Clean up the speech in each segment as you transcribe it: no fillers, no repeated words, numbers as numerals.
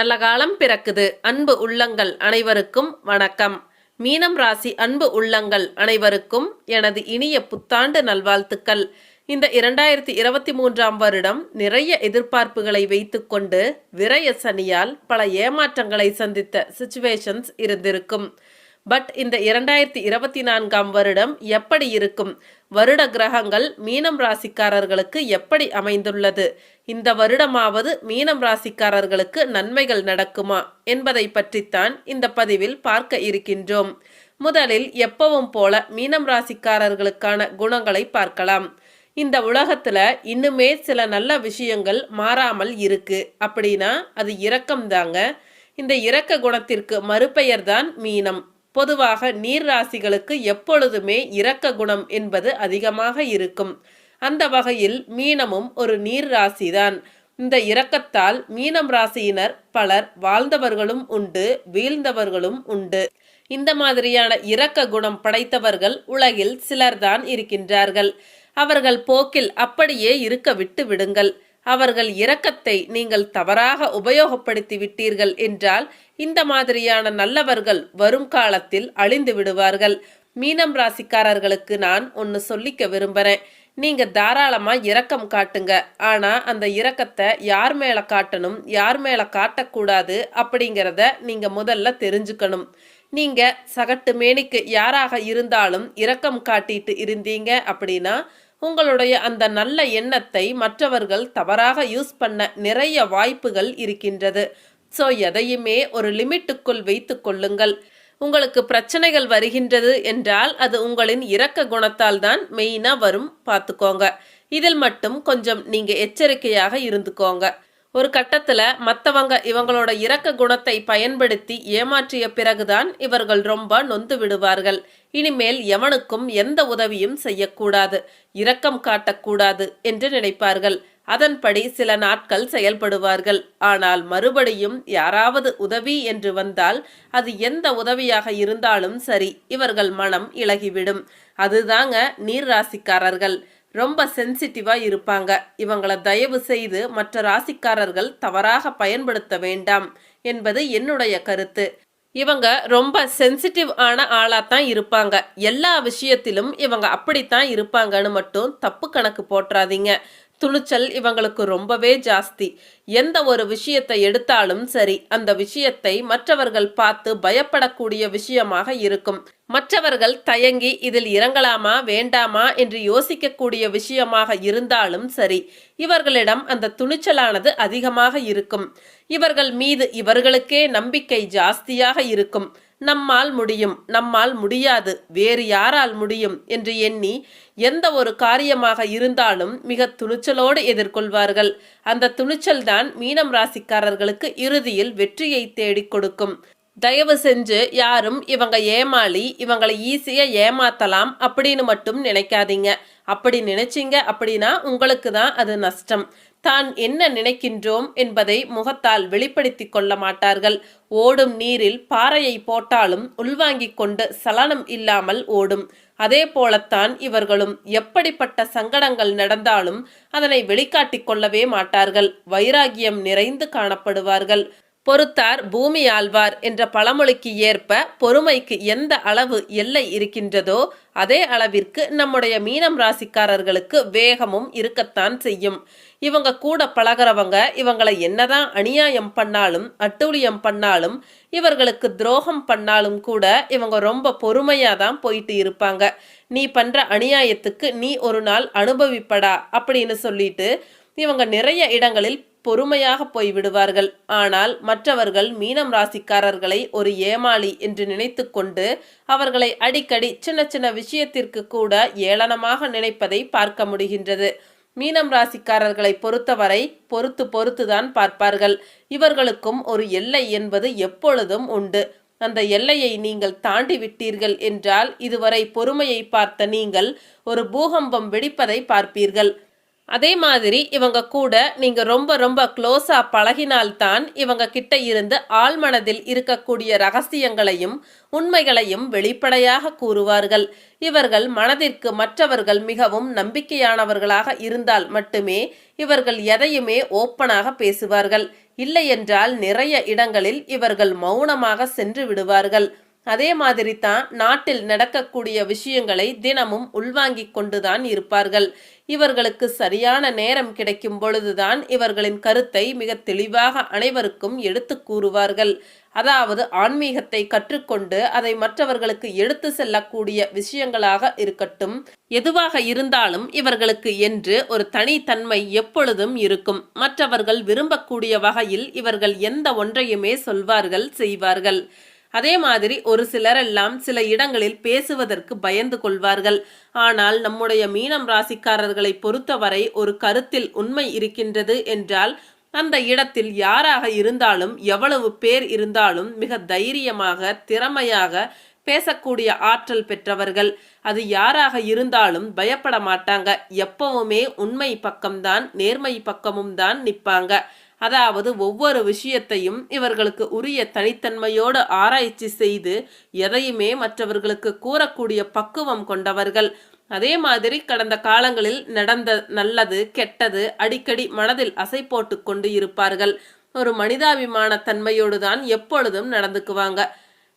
நல்ல காலம் பிறக்குது. அன்பு உள்ளங்கள் அனைவருக்கும் வணக்கம். மீனம் ராசி அன்பு உள்ளங்கள் அனைவருக்கும் எனது இனிய புத்தாண்டு நல்வாழ்த்துக்கள். இந்த 2023ஆம் வருடம் நிறைய எதிர்பார்ப்புகளை வைத்துக்கொண்டு விரய சனியால் பல ஏமாற்றங்களை சந்தித்த சிச்சுவேஷன்ஸ் இருந்திருக்கும். பட் இந்த 2024ஆம் வருடம் எப்படி இருக்கும்? வருட கிரகங்கள் மீனம் ராசிக்காரர்களுக்கு எப்படி அமைந்துள்ளது? இந்த வருடமாவது மீனம் ராசிக்காரர்களுக்கு நன்மைகள் நடக்குமா என்பதை பற்றித்தான் இந்த பதிவில் பார்க்க இருக்கின்றோம். முதலில் எப்பவும் போல மீனம் ராசிக்காரர்களுக்கான குணங்களை பார்க்கலாம். இந்த உலகத்துல இன்னுமே சில நல்ல விஷயங்கள் மாறாமல் இருக்கு அப்படின்னா அது இரக்கம் தாங்க. இந்த இரக்க குணத்திற்கு மறுபெயர் தான் மீனம். பொதுவாக நீர் ராசிகளுக்கு எப்பொழுதுமே இரக்க குணம் என்பது அதிகமாக இருக்கும். அந்த வகையில் மீனமும் ஒரு நீர் ராசிதான். இந்த இரக்கத்தால் மீனம் ராசியினர் பலர் வாழ்ந்தவர்களும் உண்டு, வீழ்ந்தவர்களும் உண்டு. இந்த மாதிரியான இரக்க குணம் படைத்தவர்கள் உலகில் சிலர்தான் இருக்கின்றார்கள். அவர்கள் போக்கில் அப்படியே இருக்க விட்டு விடுங்கள். அவர்கள் இரக்கத்தை நீங்கள் தவறாக உபயோகப்படுத்தி விட்டீர்கள் என்றால் இந்த மாதிரியான நல்லவர்கள் வரும் காலத்தில் அழிந்து விடுவார்கள். மீனம் ராசிக்காரர்களுக்கு நான் ஒன்று சொல்லிக்க விரும்புகிறேன். நீங்க தாராளமா இரக்கம் காட்டுங்க. ஆனா அந்த இரக்கத்தை யார் மேல காட்டணும், யார் மேல காட்டக்கூடாது அப்படிங்கிறத நீங்க முதல்ல தெரிஞ்சுக்கணும். நீங்க சகட்டு மேனிக்கு யாராக இருந்தாலும் இரக்கம் காட்டிட்டு இருந்தீங்க அப்படின்னா உங்களுடைய அந்த நல்ல எண்ணத்தை மற்றவர்கள் தவறாக யூஸ் பண்ண நிறைய வாய்ப்புகள் இருக்கின்றது. ஸோ எதையுமே ஒரு லிமிட்டுக்குள் வைத்து கொள்ளுங்கள். உங்களுக்கு பிரச்சனைகள் வருகின்றது என்றால் அது உங்களின் இரக்க குணத்தால் தான் மெயினாக வரும், பார்த்துக்கோங்க. இதில் மட்டும் கொஞ்சம் நீங்கள் எச்சரிக்கையாக இருந்துக்கோங்க. ஒரு கட்டத்தில் மற்றவங்க இவங்களோட இரக்க குணத்தை பயன்படுத்தி ஏமாற்றிய பிறகுதான் இவர்கள் ரொம்ப நொந்து விடுவார்கள். இனிமேல் எவனுக்கும் எந்த உதவியும் செய்யக்கூடாது, இரக்கம் காட்டக்கூடாது என்று நினைப்பார்கள். அதன்படி சில நாட்கள் செயல்படுவார்கள். ஆனால் மறுபடியும் யாராவது உதவி என்று வந்தால் அது எந்த உதவியாக இருந்தாலும் சரி, இவர்கள் மனம் இளகிவிடும். அதுதாங்க நீர் ராசிக்காரர்கள். ரொம்ப சென்சிட்டிவா இருப்பாங்க. இவங்களை தயவு செய்து மற்ற ராசிக்காரர்கள் தவறாக பயன்படுத்த வேண்டாம் என்பது என்னுடைய கருத்து. இவங்க ரொம்ப சென்சிட்டிவ் ஆன ஆளாத்தான் இருப்பாங்க. எல்லா விஷயத்திலும் இவங்க அப்படித்தான் இருப்பாங்கன்னு மட்டும் தப்பு கணக்கு போட்டுறாதீங்க. துணிச்சல் இவங்களுக்கு ரொம்பவே ஜாஸ்தி. எந்த ஒரு விஷயத்தை எடுத்தாலும் சரி, அந்த விஷயத்தை மற்றவர்கள் பார்த்து பயப்படக்கூடிய விஷயமாக இருக்கும். மற்றவர்கள் தயங்கி இதில் இறங்கலாமா வேண்டாமா என்று யோசிக்கக்கூடிய விஷயமாக இருந்தாலும் சரி, இவர்களிடம் அந்த துணிச்சலானது அதிகமாக இருக்கும். இவர்கள் மீது இவர்களுக்கே நம்பிக்கை ஜாஸ்தியாக இருக்கும். நம்மால் முடியும், நம்மால் முடியாது, வேறு யாரால் முடியும் என்று எண்ணி எந்த ஒரு காரியமாக இருந்தாலும் மிக துணிச்சலோடு எதிர்கொள்வார்கள். அந்த துணிச்சல் தான் மீனம் ராசிக்காரர்களுக்கு இறுதியில் வெற்றியை தேடி கொடுக்கும். தயவு செஞ்சு யாரும் இவங்க ஏமாளி, இவங்களை ஈஸியா ஏமாத்தலாம் அப்படின்னு மட்டும் நினைக்காதீங்க. அப்படி நினைச்சிங்க அப்படின்னா உங்களுக்கு தான் அது நஷ்டம். தான் என்ன நினைக்கின்றோம் என்பதை முகத்தால் வெளிப்படுத்தி கொள்ள மாட்டார்கள். ஓடும் நீரில் பாறையை போட்டாலும் உள்வாங்கிக் கொண்டு சலனம் இல்லாமல் ஓடும். அதே போலத்தான் இவர்களும் எப்படிப்பட்ட சங்கடங்கள் நடந்தாலும் அதனை வெளிக்காட்டிக் கொள்ளவே மாட்டார்கள். வைராகியம் நிறைந்து காணப்படுவார்கள். பொறுத்தார் பூமி ஆழ்வார் என்ற பழமொழிக்கு ஏற்ப பொறுமைக்கு எந்த அளவு எல்லை இருக்கின்றதோ அதே அளவிற்கு நம்முடைய மீனம் ராசிக்காரர்களுக்கு வேகமும் இருக்கத்தான் செய்யும். இவங்க கூட பழகிறவங்க இவங்களை என்னதான் அநியாயம் பண்ணாலும், அட்டூழியம் பண்ணாலும், இவர்களுக்கு துரோகம் பண்ணாலும் கூட இவங்க ரொம்ப பொறுமையாக தான் போயிட்டு இருப்பாங்க. நீ பண்ற அநியாயத்துக்கு நீ ஒரு நாள் அனுபவிப்படா அப்படின்னு சொல்லிட்டு இவங்க நிறைய இடங்களில் பொறுமையாக போய்விடுவார்கள். ஆனால் மற்றவர்கள் மீனம் ராசிக்காரர்களை ஒரு ஏமாளி என்று நினைத்து கொண்டு அவர்களை அடிக்கடி சின்ன சின்ன விஷயத்திற்கு கூட ஏளனமாக நினைப்பதை பார்க்க முடிகின்றது. மீனம் ராசிக்காரர்களை பொறுத்தவரை பொறுத்துதான் பார்ப்பார்கள். இவர்களுக்கும் ஒரு எல்லை என்பது எப்பொழுதும் உண்டு. அந்த எல்லையை நீங்கள் தாண்டி விட்டீர்கள் என்றால் இதுவரை பொறுமையை பார்த்த நீங்கள் ஒரு பூகம்பம் வெடிப்பதை பார்ப்பீர்கள். அதே மாதிரி இவங்க கூட நீங்க ரொம்ப ரொம்ப க்ளோஸா பழகினால்தான் இவங்க கிட்ட இருந்து ஆழ்மனதில் இருக்கக்கூடிய ரகசியங்களையும் உண்மைகளையும் வெளிப்படையாக கூறுவார்கள். இவர்கள் மனதிற்கு மற்றவர்கள் மிகவும் நம்பிக்கையானவர்களாக இருந்தால் மட்டுமே இவர்கள் எதையுமே ஓப்பனாக பேசுவார்கள். இல்லை என்றால் நிறைய இடங்களில் இவர்கள் மௌனமாக சென்று விடுவார்கள். அதே மாதிரி தான் நாட்டில் நடக்கக்கூடிய விஷயங்களை தினமும் உள்வாங்கிக் கொண்டுதான் இருப்பார்கள். இவர்களுக்கு சரியான நேரம் கிடைக்கும் பொழுதுதான் இவர்களின் கருத்தை மிக தெளிவாக அனைவருக்கும் எடுத்து கூறுவார்கள். அதாவது ஆன்மீகத்தை கற்றுக்கொண்டு அதை மற்றவர்களுக்கு எடுத்து செல்லக்கூடிய விஷயங்களாக இருக்கட்டும், எதுவாக இருந்தாலும் இவர்களுக்கு என்று ஒரு தனித்தன்மை எப்பொழுதும் இருக்கும். மற்றவர்கள் விரும்பக்கூடிய வகையில் இவர்கள் எந்த ஒன்றையுமே சொல்வார்கள், செய்வார்கள். அதே மாதிரி ஒரு சிலரெல்லாம் சில இடங்களில் பேசுவதற்கு பயந்து கொள்வார்கள். ஆனால் நம்முடைய மீனம் ராசிக்காரர்களை பொறுத்தவரை ஒரு கருத்தில் உண்மை இருக்கின்றது என்றால் அந்த இடத்தில் யாராக இருந்தாலும் எவ்வளவு பேர் இருந்தாலும் மிக தைரியமாக திறமையாக பேசக்கூடிய ஆற்றல் பெற்றவர்கள். அது யாராக இருந்தாலும் பயப்பட மாட்டாங்க. எப்பவுமே உண்மை பக்கம்தான், நேர்மை பக்கமும் தான் நிற்பாங்க. அதாவது ஒவ்வொரு விஷயத்தையும் இவர்களுக்கு உரிய தனித்தன்மையோடு ஆராய்ச்சி செய்து எதையுமே மற்றவர்களுக்கு கூறக்கூடிய பக்குவம் கொண்டவர்கள். அதே மாதிரி கடந்த காலங்களில் நடந்த நல்லது கெட்டது அடிக்கடி மனதில் அசை போட்டு கொண்டு இருப்பார்கள். ஒரு மனிதாபிமான தன்மையோடு தான் எப்பொழுதும் நடந்துக்குவாங்க.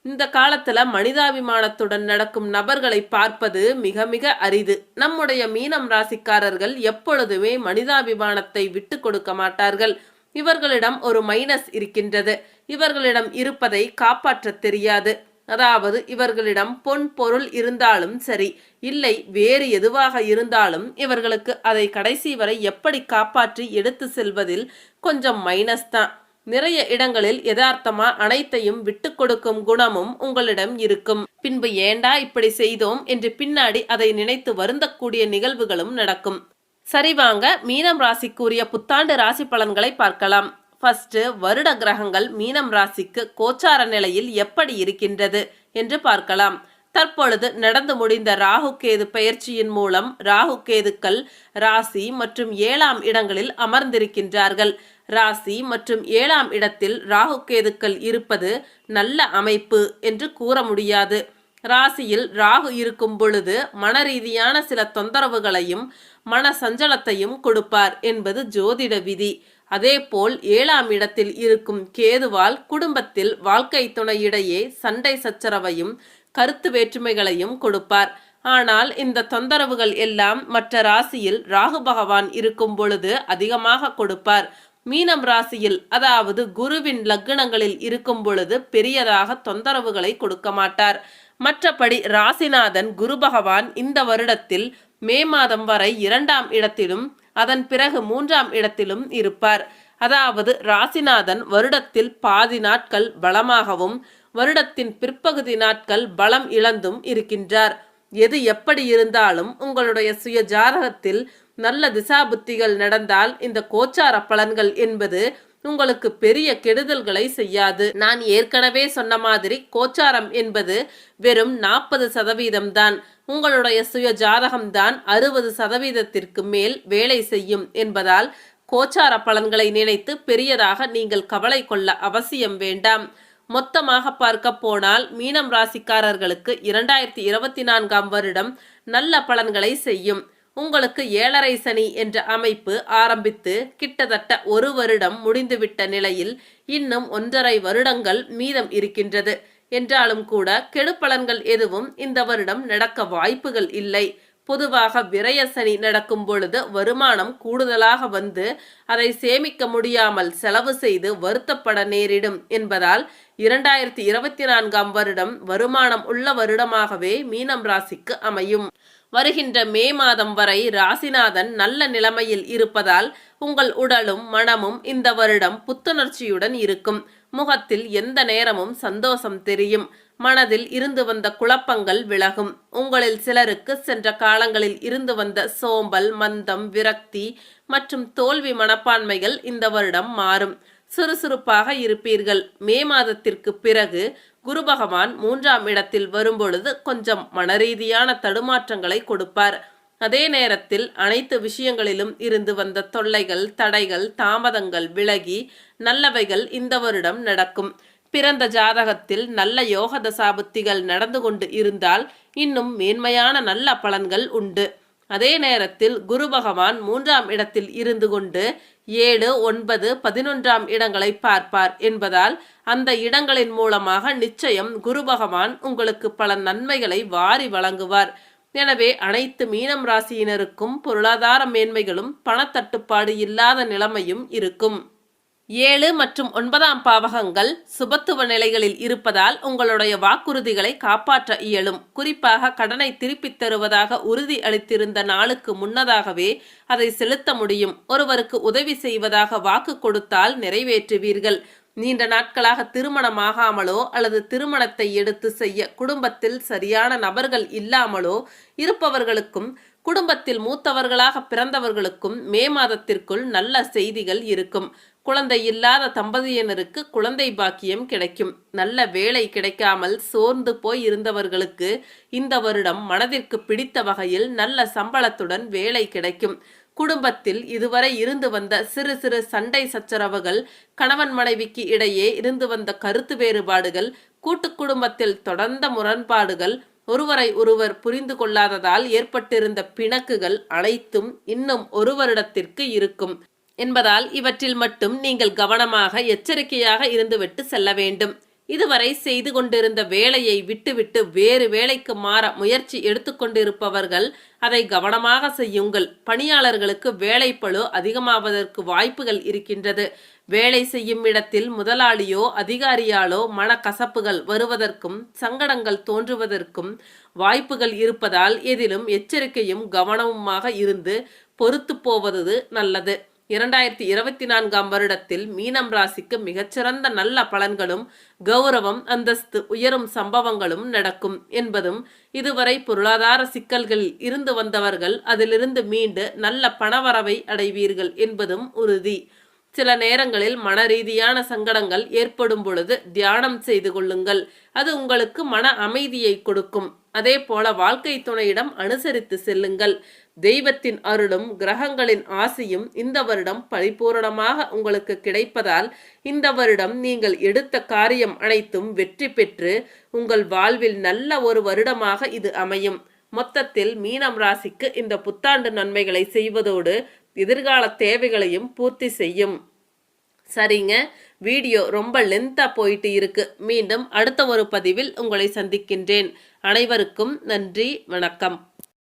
இந்த காலத்துல மனிதாபிமானத்துடன் நடக்கும் நபர்களை பார்ப்பது மிக மிக அரிது. நம்முடைய மீனம் ராசிக்காரர்கள் எப்பொழுதுமே மனிதாபிமானத்தை விட்டு கொடுக்க மாட்டார்கள். இவர்களிடம் ஒரு மைனஸ் இருக்கின்றது. இவர்களிடம் இருப்பதை காப்பாற்ற தெரியாது. அதாவது இவர்களிடம் பொன் பொருள் இருந்தாலும் சரி, இல்லை வேறு எதுவாக இருந்தாலும் இவர்களுக்கு அதை கடைசி வரை எப்படி காப்பாற்றி எடுத்து செல்வதில் கொஞ்சம் மைனஸ் தான். நிறைய இடங்களில் யதார்த்தமா அனைத்தையும் விட்டு கொடுக்கும் குணமும் உங்களிடம் இருக்கும். பின்பு ஏண்டா இப்படி செய்தோம் என்று பின்னாடி அதை நினைத்து வருந்தக்கூடிய நிகழ்வுகளும் நடக்கும். சரி, வாங்க மீனம் ராசிக்குரிய புத்தாண்டு ராசி பலன்களை பார்க்கலாம். ஃபர்ஸ்ட், வருட கிரகங்கள் மீனம் ராசிக்கு கோச்சார நிலையில் எப்படி இருக்கின்றது என்று பார்க்கலாம். தற்பொழுது நடந்து முடிந்த ராகு கேது பெயர்ச்சியின் மூலம் ராகு கேதுக்கள் ராசி மற்றும் 7ஆம் இடங்களில் அமர்ந்திருக்கின்றார்கள். ராசி மற்றும் 7ஆம் இடத்தில் ராகு கேதுக்கள் இருப்பது நல்ல அமைப்பு என்று கூற முடியாது. ராசியில் ராகு இருக்கும் பொழுது மன ரீதியான சில தொந்தரவுகளையும் மன சஞ்சலத்தையும் கொடுப்பார் என்பது ஜோதிட விதி. அதேபோல் 7ஆம் இடத்தில் இருக்கும் கேதுவால் குடும்பத்தில் வாழ்க்கை துணையிடையே சண்டை சச்சரவையும் கருத்து வேற்றுமைகளையும் கொடுப்பார். ஆனால் இந்த தொந்தரவுகள் எல்லாம் மற்ற ராசியில் ராகு பகவான் இருக்கும் பொழுது அதிகமாக கொடுப்பார். மீனம் ராசியில் அதாவது குருவின் லக்னங்களில் இருக்கும் பொழுது பெரியதாக தொந்தரவுகளை கொடுக்க மாட்டார். மற்றபடி ராசிநாதன் குரு பகவான் இந்த வருடத்தில் மே மாதம் வரை 2ஆம் இடத்திலும் அதன் பிறகு 3ஆம் இடத்திலும் இருப்பார். அதாவது ராசிநாதன் வருடத்தில் பாதி நாட்கள் பலமாகவும் வருடத்தின் பிற்பகுதி நாட்கள் பலம் இழந்தும் இருக்கின்றார். எது எப்படி இருந்தாலும் உங்களுடைய சுய ஜாதகத்தில் நல்ல திசாபுத்திகள் நடந்தால் இந்த கோச்சார பலன்கள் என்பது உங்களுக்கு பெரிய கெடுதல்களை செய்யாது. நான் ஏற்கனவே சொன்ன மாதிரி கோச்சாரம் என்பது வெறும் 40% தான். உங்களுடைய சுய ஜாதகம்தான் 60%த்திற்கு மேல் வேலை செய்யும் என்பதால் கோச்சார பலன்களை நினைத்து பெரியதாக நீங்கள் கவலை கொள்ள அவசியம் வேண்டாம். மொத்தமாக பார்க்க போனால் மீனம் ராசிக்காரர்களுக்கு 2024ஆம் வருடம் நல்ல பலன்களை செய்யும். உங்களுக்கு 7.5 சனி என்ற அமைப்பு ஆரம்பித்து கிட்டத்தட்ட 1 வருடம் முடிந்துவிட்ட நிலையில் இன்னும் 1.5 வருடங்கள் மீதம் இருக்கின்றது. என்றாலும் கூட கெடு பலன்கள் எதுவும் இந்த வருடம் நடக்க வாய்ப்புகள் இல்லை. பொதுவாக விரய சனி நடக்கும் பொழுது வருமானம் கூடுதலாக வந்து அதை சேமிக்க முடியாமல் செலவு செய்து வருத்தப்பட நேரிடும் என்பதால் 2024ஆம் வருடம் வருமானம் உள்ள வருடமாகவே மீனம் ராசிக்கு அமையும். வருகின்ற மே மாதம் வரை ராசிநாதன் நல்ல நிலைமையில் இருப்பதால் உங்கள் உடலும் மனமும் இந்த வருடம் புத்துணர்ச்சியுடன் இருக்கும். முகத்தில் எந்த நேரமும் சந்தோஷம் தெரியும். மனதில் இருந்து வந்த குழப்பங்கள் விலகும். உங்களில் சிலருக்கு சென்ற காலங்களில் இருந்து வந்த சோம்பல், மந்தம், விரக்தி மற்றும் தோல்வி மனப்பான்மைகள் இந்த வருடம் மாறும். சுறுசுறுப்பாக இருப்பீர்கள். மே மாதத்திற்கு பிறகு குரு பகவான் 3ஆம் இடத்தில் வரும்பொழுது கொஞ்சம் மனரீதியான தடுமாற்றங்களை கொடுப்பார். அதே நேரத்தில் அனைத்து விஷயங்களிலும் இருந்து வந்த தொல்லைகள், தடைகள், தாமதங்கள் விலகி நல்லவைகள் இந்த வருடம் நடக்கும். பிறந்த ஜாதகத்தில் நல்ல யோக தசாபுத்திகள் நடந்து கொண்டு இருந்தால் இன்னும் மேன்மையான நல்ல பலன்கள் உண்டு. அதே நேரத்தில் குரு பகவான் 3ஆம் இடத்தில் இருந்து கொண்டு 7, 9, 11ஆம் இடங்களை பார்ப்பார் என்பதால் அந்த இடங்களின் மூலமாக நிச்சயம் குரு பகவான் உங்களுக்கு பல நன்மைகளை வாரி வழங்குவார். எனவே அனைத்து மீனம் ராசியினருக்கும் பொருளாதார மேன்மைகளும் பணத்தட்டுப்பாடு இல்லாத நிலைமையும் இருக்கும். 7 மற்றும் 9ஆம் பாவகங்கள் சுபத்துவ நிலைகளில் இருப்பதால் உங்களுடைய வாக்குறுதிகளை காப்பாற்ற இயலும். குறிப்பாக கடனை திருப்பித் தருவதாக உறுதி அளித்திருந்த நாளுக்கு முன்னதாகவே அதை செலுத்த முடியும். ஒருவருக்கு உதவி செய்வதாக வாக்கு கொடுத்தால் நிறைவேற்றுவீர்கள். நீண்ட நாட்களாக திருமணமாகாமலோ அல்லது திருமணத்தை எடுத்து செய்ய குடும்பத்தில் சரியான நபர்கள் இல்லாமலோ இருப்பவர்களுக்கும் குடும்பத்தில் மூத்தவர்களாக பிறந்தவர்களுக்கும் மே மாதத்திற்குள் நல்ல செய்திகள் இருக்கும். குழந்தை இல்லாத தம்பதியினருக்கு குழந்தை பாக்கியம் கிடைக்கும். நல்ல வேலை கிடைக்காமல் சோர்ந்து போய் இருந்தவர்களுக்கு இந்த வருடம் மனதிற்கு பிடித்த வகையில் நல்ல சம்பளத்துடன் வேலை கிடைக்கும். குடும்பத்தில் இதுவரை இருந்து வந்த சிறு சிறு சண்டை சச்சரவுகள், கணவன் மனைவிக்கு இடையே இருந்து வந்த கருத்து வேறுபாடுகள், கூட்டு குடும்பத்தில் தொடர்ந்த முரண்பாடுகள், ஒருவரை ஒருவர் புரிந்து கொள்ளாததால் ஏற்பட்டிருந்த பிணக்குகள் அனைத்தும் இன்னும் ஒரு வருடத்திற்கு இருக்கும் என்பதால் இவற்றில் மட்டும் நீங்கள் கவனமாக எச்சரிக்கையாக இருந்துவிட்டு செல்ல வேண்டும். இதுவரை செய்து கொண்டிருந்த வேலையை விட்டுவிட்டு வேறு வேலைக்கு மாற முயற்சி எடுத்துக்கொண்டிருப்பவர்கள் அதை கவனமாக செய்யுங்கள். பணியாளர்களுக்கு வேலைப்பளு அதிகமாவதற்கு வாய்ப்புகள் இருக்கின்றது. வேலை செய்யும் இடத்தில் முதலாளியோ அதிகாரியாலோ மனக்கசப்புகள் வருவதற்கும் சங்கடங்கள் தோன்றுவதற்கும் வாய்ப்புகள் இருப்பதால் எதிலும் எச்சரிக்கையும் கவனமுமாக இருந்து பொறுத்து போவது நல்லது. 2024ஆம் வருடத்தில் மீனம் ராசிக்கு மிகச்சிறந்த நல்ல பலன்களும் கௌரவம் அந்தஸ்து உயரும் சம்பவங்களும் நடக்கும் என்பதும், இதுவரை பொருளாதார சிக்கல்களில் இருந்து வந்தவர்கள் அதிலிருந்து மீண்டு நல்ல பணவரவை அடைவீர்கள் என்பதும் உறுதி. சில நேரங்களில் மன ரீதியான சங்கடங்கள் ஏற்படும் பொழுது தியானம் செய்து கொள்ளுங்கள். அது உங்களுக்கு மன அமைதியை கொடுக்கும். அதே போல வாழ்க்கை துணையிடம் அனுசரித்து செல்லுங்கள். தெய்வத்தின் அருளும் கிரகங்களின் ஆசையும் இந்த வருடம் பரிபூரணமாக உங்களுக்கு கிடைப்பதால் இந்த வருடம் நீங்கள் எடுத்த காரியம் அனைத்தும் வெற்றி பெற்று உங்கள் வாழ்வில் நல்ல ஒரு வருடமாக இது அமையும். மொத்தத்தில் மீனம் ராசிக்கு இந்த புத்தாண்டு நன்மைகளை செய்வதோடு எதிர்கால தேவைகளையும் பூர்த்தி செய்யும். சரிங்க, வீடியோ ரொம்ப லென்த்தா போயிட்டு இருக்கு. மீண்டும் அடுத்த ஒரு பதிவில் உங்களை சந்திக்கின்றேன். அனைவருக்கும் நன்றி, வணக்கம்.